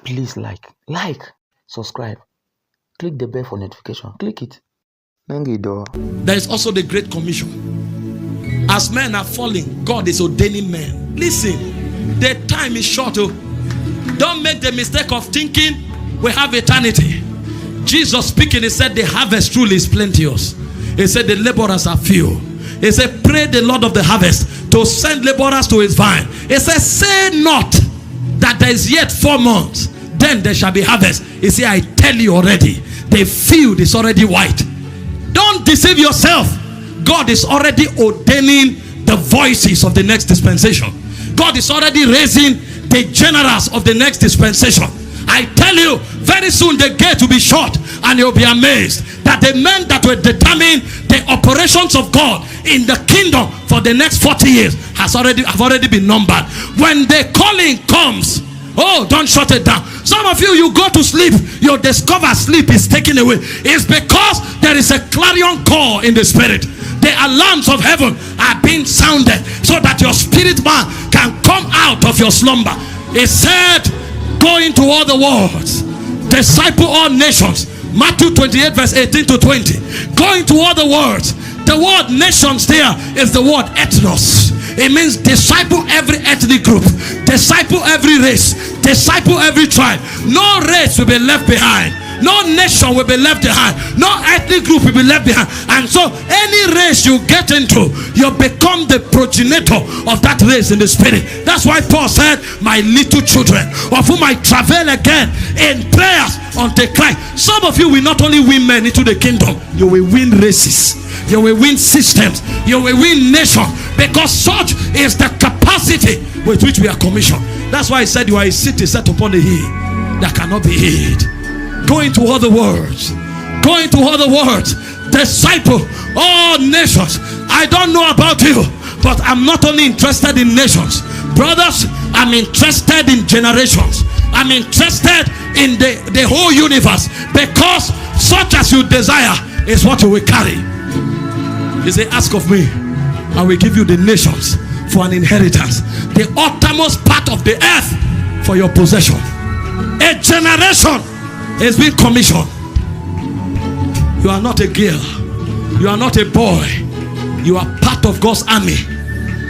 please like, subscribe, click the bell for notification, click it. There is also the Great Commission. As men are falling, God is ordaining men. Listen, the time is short. Don't make the mistake of thinking we have eternity. Jesus speaking, he said the harvest truly is plenteous. He said the laborers are few. He said pray the Lord of the harvest to send laborers to his vine. He said say not that there is yet 4 months, then there shall be harvest. He said I tell you already, the field is already white. Don't deceive yourself. God is already ordaining the voices of the next dispensation. God is already raising the generals of the next dispensation. I tell you, very soon the gate will be shut, and you'll be amazed that the men that will determine the operations of God in the kingdom for the next 40 years have already been numbered. When the calling comes, oh, don't shut it down. Some of you go to sleep, you discover sleep is taken away. It's because there is a clarion call in the spirit. The alarms of heaven are being sounded so that your spirit man can come out of your slumber. He said, go into all the worlds, disciple all nations. Matthew 28 verse 18 to 20. Go into all the worlds. The word nations there is the word ethnos. It means disciple every ethnic group, disciple every race, disciple every tribe. No race will be left behind. No nation will be left behind. No ethnic group will be left behind. And so any race you get into, you become the progenitor of that race in the spirit. That's why Paul said, my little children, of whom I travail again in prayers unto Christ. Some of you will not only win men into the kingdom, you will win races, you will win systems, you will win nations, because such is the capacity with which we are commissioned. That's why he said you are a city set upon a hill that cannot be hid. Go into other words. Go into other words. Disciple all nations. I don't know about you, but I'm not only interested in nations, brothers. I'm interested in generations. I'm interested in the whole universe, because such as you desire is what you will carry. He said, ask of me, I will give you the nations for an inheritance, the uttermost part of the earth for your possession. A generation is being commissioned. You are not a girl, you are not a boy, you are part of God's army.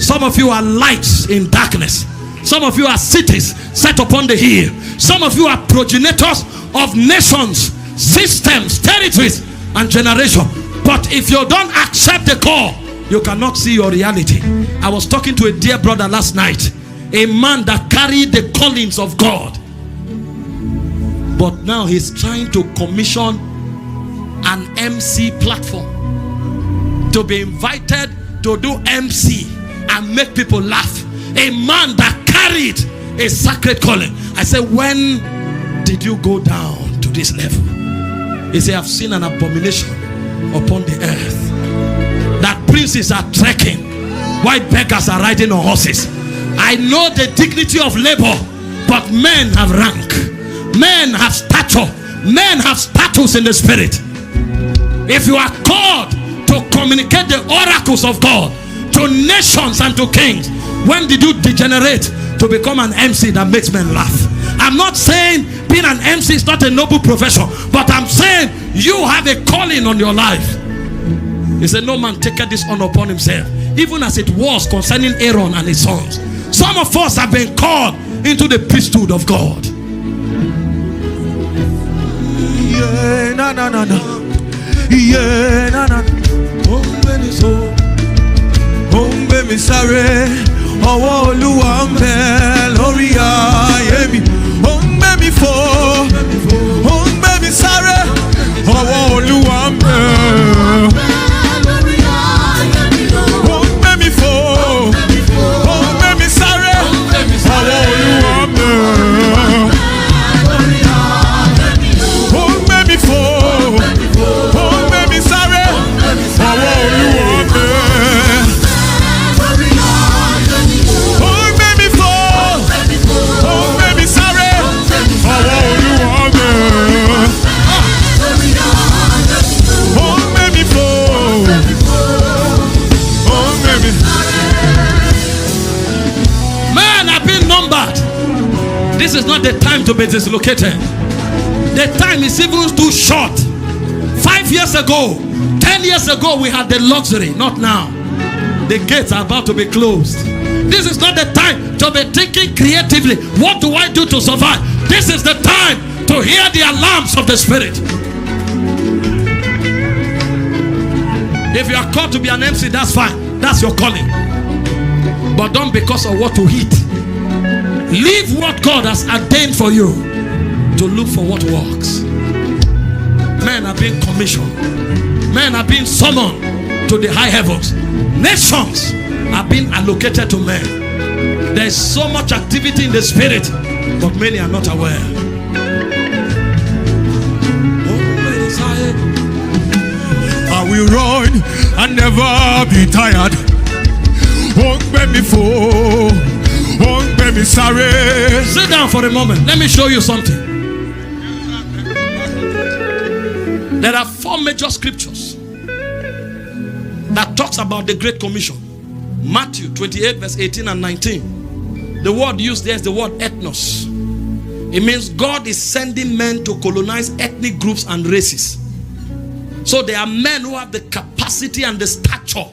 Some of you are lights in darkness. Some of you are cities set upon the hill. Some of you are progenitors of nations, systems, territories, and generation. But if you don't accept the call, you cannot see your reality. I was talking to a dear brother last night, a man that carried the callings of God, but now he's trying to commission an MC platform, to be invited to do MC and make people laugh. A man that carried a sacred calling. I said, when did you go down to this level? He said, I've seen an abomination upon the earth, that princes are trekking while beggars are riding on horses. I know the dignity of labor, but men have rank, men have stature, men have status in the spirit. If you are called to communicate the oracles of God to nations and to kings, when did you degenerate to become an MC that makes men laugh? I'm not saying being an MC is not a noble profession, but I'm saying you have a calling on your life. He said, no man taketh this honor upon himself, even as it was concerning Aaron and his sons. Some of us have been called into the priesthood of God. Yeah, na na na na. Yeah, na na. Ombe mi so, ombe mi sare, ọwọ́ Olúwa ń bẹ lórí ayé mi. Ombe mi fò, ombe mi sare, ọwọ́ Olúwa ń bẹ. Ombe mi fò, ombe mi sare, ọwọ́ Olúwa ń bẹ. Ombe mi fò, ombe mi sare, ọwọ́ Olúwa ń bẹ. Ombe mi fò, ombe mi sare, not the time to be dislocated. The time is even too short. 5 years ago, 10 years ago, we had the luxury. Not now. The gates are about to be closed. This is not the time to be thinking creatively. What do I do to survive? This is the time to hear the alarms of the Spirit. If you are called to be an MC, that's fine. That's your calling. But don't because of what to eat. Leave what God has ordained for you to look for what works. Men are being commissioned. Men are being summoned to the high heavens. Nations are being allocated to men. There is so much activity in the Spirit, but many are not aware. I will run and never be tired. Won't let me fall. Won't let me sorry. Sit down for a moment. Let me show you something. There are 4 major scriptures that talks about the Great Commission. Matthew 28 verse 18 and 19. The word used there is the word ethnos. It means God is sending men to colonize ethnic groups and races. So there are men who have the capacity and the stature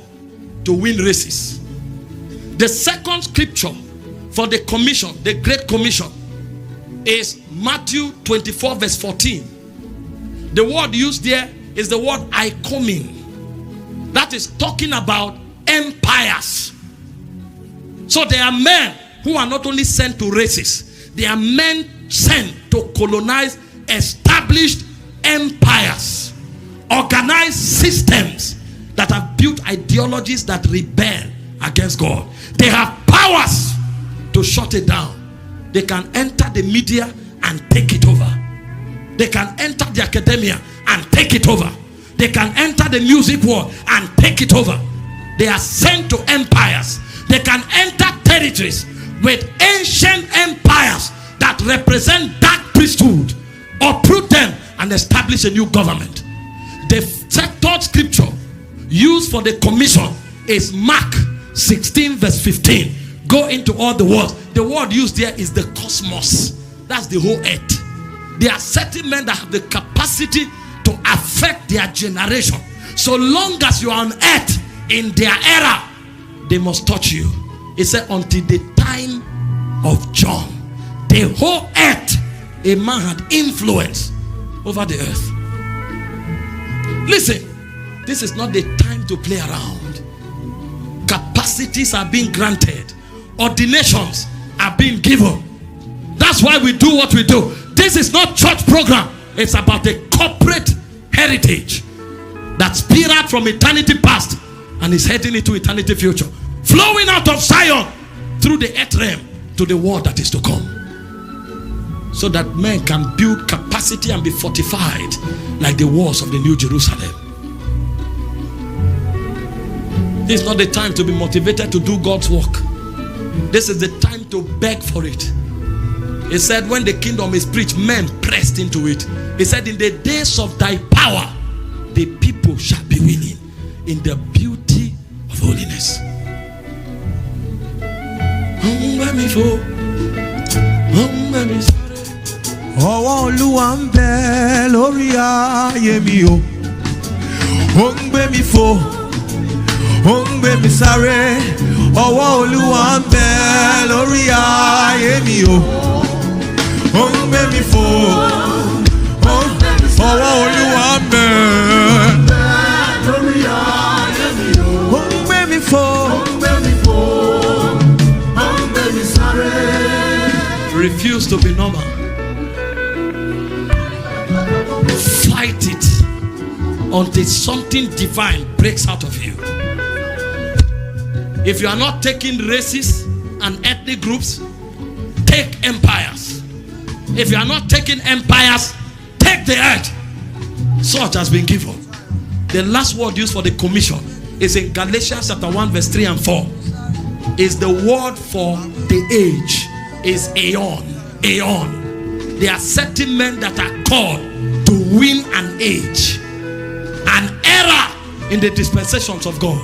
to win races. The second scripture for the commission, the Great Commission, is Matthew 24 verse 14. The word used there is the word ikomin. That is talking about empires. So there are men who are not only sent to races, they are men sent to colonize established empires, organized systems that have built ideologies that rebel against God. They have powers to shut it down. They can enter the media and take it over. They can enter the academia and take it over. They can enter the music world and take it over. They are sent to empires. They can enter territories with ancient empires that represent dark priesthood, uproot them and establish a new government. The third scripture used for the commission is Mark 16 verse 15. Go into all the words. The word used there is the cosmos. That's the whole earth. There are certain men that have the capacity to affect their generation. So long as you are on earth in their era, they must touch you. It said until the time of John, the whole earth, a man had influence over the earth. Listen, this is not the time to play around. Capacities are being granted. Ordinations are being given. That's why we do what we do. This is not church program. It's about a corporate heritage that spilled out from eternity past and is heading into eternity future, flowing out of Zion through the earth realm to the world that is to come, so that men can build capacity and be fortified like the walls of the New Jerusalem. This is not the time to be motivated to do God's work. This is the time to beg for it. He said when the kingdom is preached, men pressed into it. He said in the days of thy power, the people shall be willing in the beauty of holiness. Ọwọ́ Olúwa ń bẹ lórí ayé mi o. Ó ń gbé mi fò, ó ń gbé mi sáré. Ọwọ́ Olúwa ń bẹ lórí ayé mi o. Ó ń gbé mi fò, ọwọ́ Olúwa ń bẹ lórí ayé mi o. Ó ń gbé mi fò, ó ń gbé mi fò, ó ń gbé mi sáré. Refuse to be normal. Fight it until something divine breaks out of you. If you are not taking races and ethnic groups, take empires. If you are not taking empires, take the earth. Such has been given. The last word used for the commission is in Galatians chapter 1 verse 3 and 4. Is the word for the age. Is aeon. Aeon. There are certain men that are called to win an age, an era in the dispensations of God.